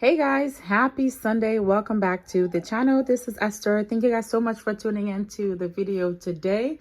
Hey guys, happy Sunday. Welcome back to the channel. This is Esther. Thank you guys so much for tuning in to the video today.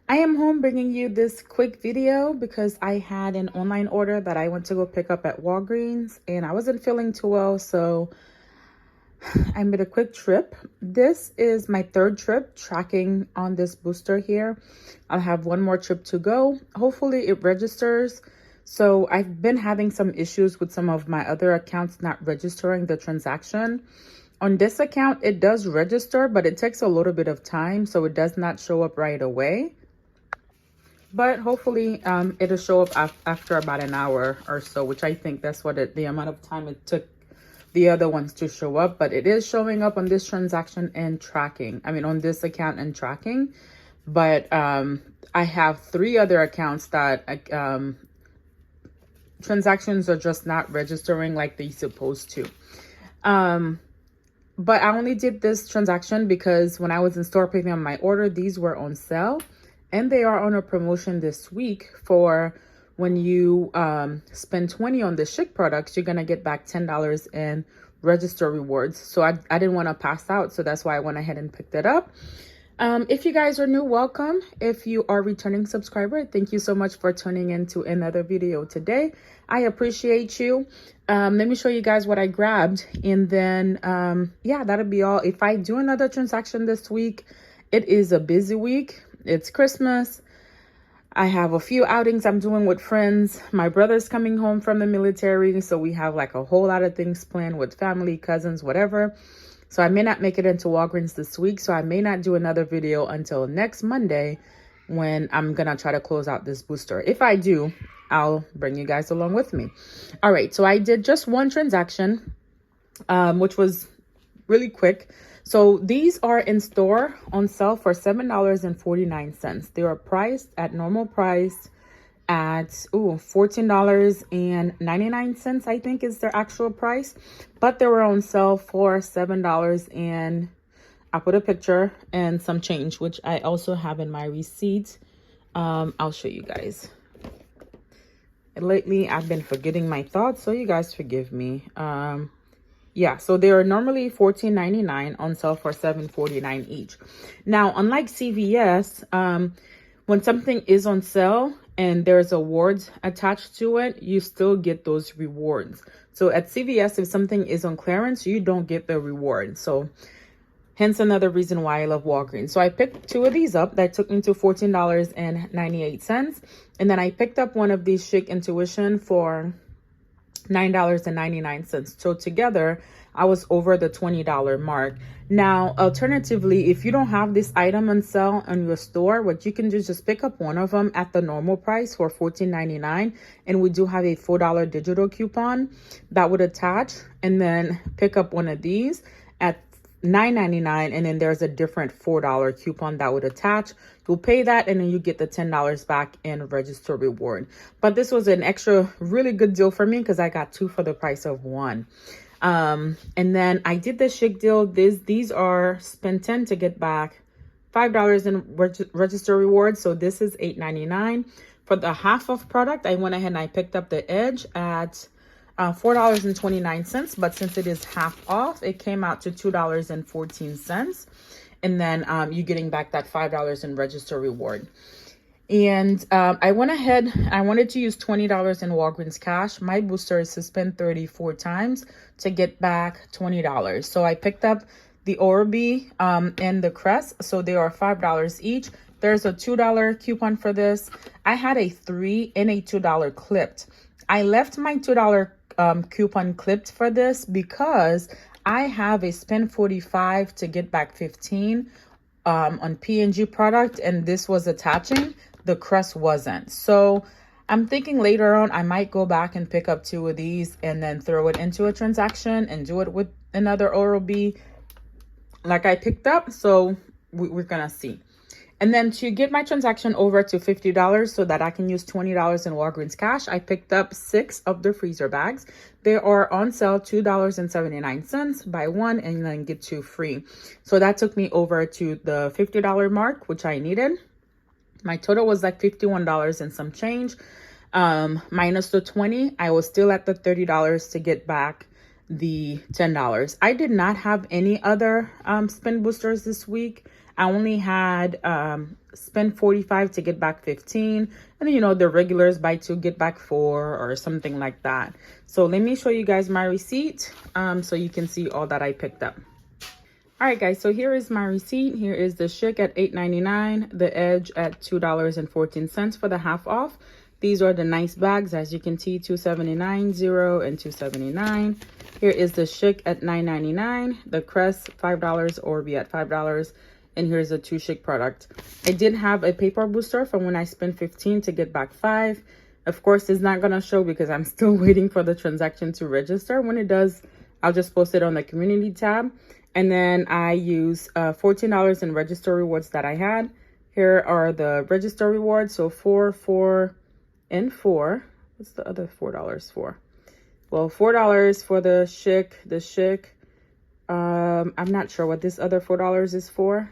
I am home bringing you this quick video because I had an online order that I went to go pick up at Walgreens and I wasn't feeling too well, so I made a quick trip. This is my third trip tracking on this booster here. I'll have one more trip to go. Hopefully it registers. So I've been having some issues with some of my other accounts not registering the transaction. On this account, it does register, but it takes a little bit of time, so it does not show up right away. But hopefully it'll show up after about an hour or so, which I think that's what the amount of time it took the other ones to show up. But it is showing up on this transaction and tracking. I mean, on this account and tracking. But I have 3 other accounts that transactions are just not registering like they're supposed to. But I only did this transaction because when I was in store picking up my order, these were on sale and they are on a promotion this week for when you spend $20 on the Chic products, you're gonna get back $10 in register rewards. So I didn't want to pass out, so that's why I went ahead and picked it up. If you guys are new, welcome. If you are a returning subscriber, thank you so much for tuning in to another video today. I appreciate you. Let me show you guys what I grabbed, and then yeah, that'll be all. If I do another transaction this week, it is a busy week. It's Christmas. I have a few outings I'm doing with friends. My brother's coming home from the military, so we have like a whole lot of things planned with family, cousins, whatever. So I may not make it into Walgreens this week, so I may not do another video until next Monday when I'm going to try to close out this booster. If I do, I'll bring you guys along with me. All right, so I did just one transaction, which was really quick. So these are in store on sale for $7.49. They are priced at normal price at $14.99, I think is their actual price, but they were on sale for $7, and I'll put a picture and some change, which I also have in my receipt. I'll show you guys. And lately I've been forgetting my thoughts, so you guys forgive me. Yeah, so they are normally $14.99 on sale for $7.49 each. Now, unlike CVS, when something is on sale and there's awards attached to it, you still get those rewards. So at CVS, if something is on clearance, you don't get the reward. So hence another reason why I love Walgreens. So I picked 2 of these up. That took me to $14.98. And then I picked up one of these Chic Intuition for $9.99. So together I was over the $20 mark. Now, alternatively, if you don't have this item on sale in your store, what you can do is just pick up one of them at the normal price for $14.99. And we do have a $4 digital coupon that would attach, and then pick up one of these at $9.99, and then there's a different $4 coupon that would attach. You'll pay that, and then you get the $10 back in register reward. But this was an extra really good deal for me because I got 2 for the price of 1. And then I did the Chic deal. These are spend 10 to get back $5 in register rewards. So this is $8.99 for the half off product. I went ahead and I picked up the Edge at $4.29, but since it is half off, it came out to $2.14. And then you're getting back that $5 in register reward. And I went ahead, I wanted to use $20 in Walgreens cash. My booster is to spend 34 times to get back $20. So I picked up the Oral-B and the Crest. So they are $5 each. There's a $2 coupon for this. I had a $3 and a $2 clipped. I left my $2 coupon clipped for this because I have a spend 45 to get back 15 on P&G product, and this was attaching. The Crest wasn't. So I'm thinking later on I might go back and pick up 2 of these and then throw it into a transaction and do it with another Oral-B like I picked up. So we're gonna see. And then to get my transaction over to $50 so that I can use $20 in Walgreens cash, I picked up 6 of the freezer bags. They are on sale $2.79. Buy 1 and then get 2 free. So that took me over to the $50 mark, which I needed. My total was like $51 and some change. Minus the 20, I was still at the $30 to get back the $10. I did not have any other spin boosters this week. I only had spend 45 to get back 15, and then, you know, the regulars, buy 2 get back 4 or something like that. So let me show you guys my receipt so you can see all that I picked up. All right, guys, so here is my receipt. Here is the Schick at $8.99, the Edge at $2.14 for the half off. These are the nice bags, as you can see, $2.79, 0 and $2.79. Here is the Schick at $9.99, the Crest $5, Orby at $5. And here's a 2 Schick product. I did have a paper booster from when I spent 15 to get back 5. Of course, it's not going to show because I'm still waiting for the transaction to register. When it does, I'll just post it on the community tab. And then I use $14 in register rewards that I had. Here are the register rewards. So 4, 4, and 4. What's the other $4 for? Well, $4 for the Schick. I'm not sure what this other $4 is for.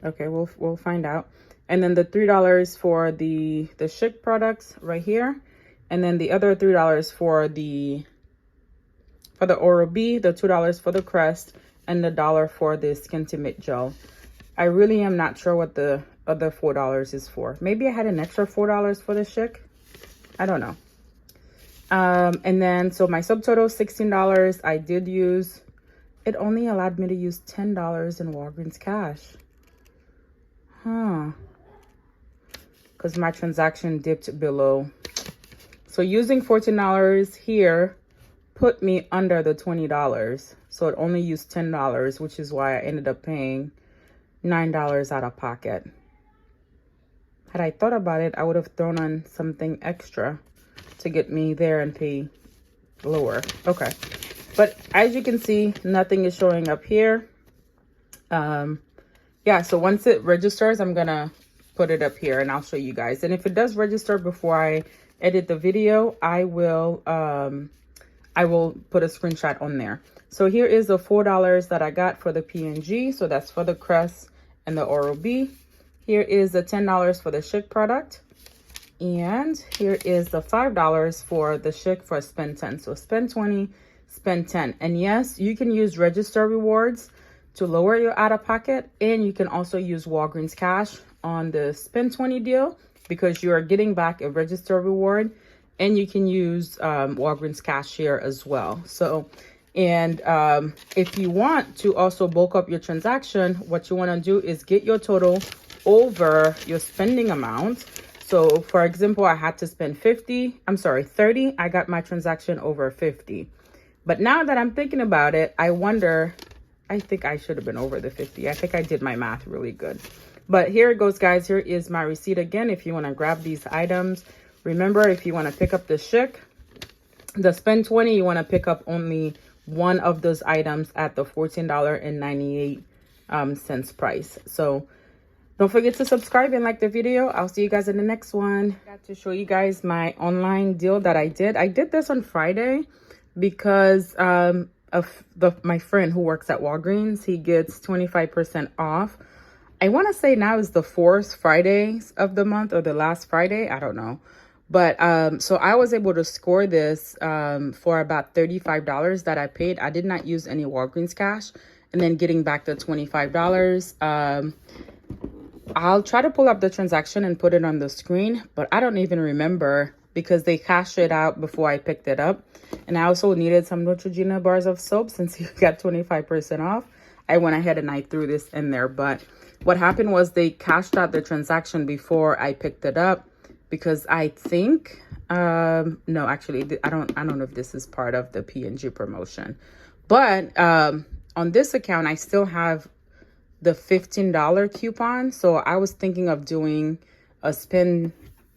Okay, we'll find out. And then the $3 for the Schick products right here, and then the other $3 for the Oral-B, the $2 for the Crest, and the $1 for the Skintimate gel. I really am not sure what the other $4 is for. Maybe I had an extra $4 for the Schick. I don't know. And then so my subtotal $16. I did use, it only allowed me to use $10 in Walgreens cash. Because my transaction dipped below. So using $14 here put me under the $20. So it only used $10, which is why I ended up paying $9 out of pocket. Had I thought about it, I would have thrown on something extra to get me there and pay lower. Okay. But as you can see, nothing is showing up here. Yeah, so once it registers, I'm gonna put it up here and I'll show you guys. And if it does register before I edit the video, I will put a screenshot on there. So here is the $4 that I got for the P&G. So that's for the Crest and the Oral-B. Here is the $10 for the Schick product. And here is the $5 for the Schick for spend 10. So spend 20, spend 10. And yes, you can use register rewards to lower your out-of-pocket, and you can also use Walgreens cash on the spend 20 deal because you are getting back a register reward, and you can use Walgreens cash here as well. So, and if you want to also bulk up your transaction, what you want to do is get your total over your spending amount. So for example, I had to spend 30. I got my transaction over 50. But now that I'm thinking about it, I think I should have been over the 50. I think I did my math really good. But here it goes, guys. Here is my receipt again. If you want to grab these items, remember, if you want to pick up the Schick, the spend 20, you want to pick up only one of those items at the $14.98 price. So don't forget to subscribe and like the video. I'll see you guys in the next one. I got to show you guys my online deal that I did. I did this on Friday because of my friend who works at Walgreens. He gets 25% off. I want to say now is the 4th Friday of the month or the last Friday. I don't know. But so I was able to score this for about $35 that I paid. I did not use any Walgreens cash. And then getting back the $25. I'll try to pull up the transaction and put it on the screen, but I don't even remember because they cashed it out before I picked it up. And I also needed some Neutrogena bars of soap since you got 25% off. I went ahead and I threw this in there. But what happened was they cashed out the transaction before I picked it up because I think, no, actually, I don't know if this is part of the P&G promotion. But on this account, I still have the $15 coupon. So I was thinking of doing a spend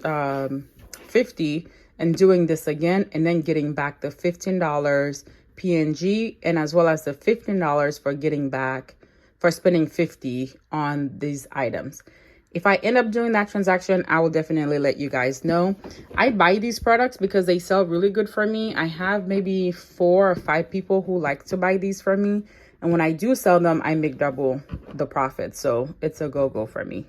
50 and doing this again and then getting back the $15 P&G and as well as the $15 for getting back for spending 50 on these items. If I end up doing that transaction, I will definitely let you guys know. I buy these products because they sell really good for me. I have maybe 4 or 5 people who like to buy these from me. And when I do sell them, I make double the profit. So it's a go-go for me.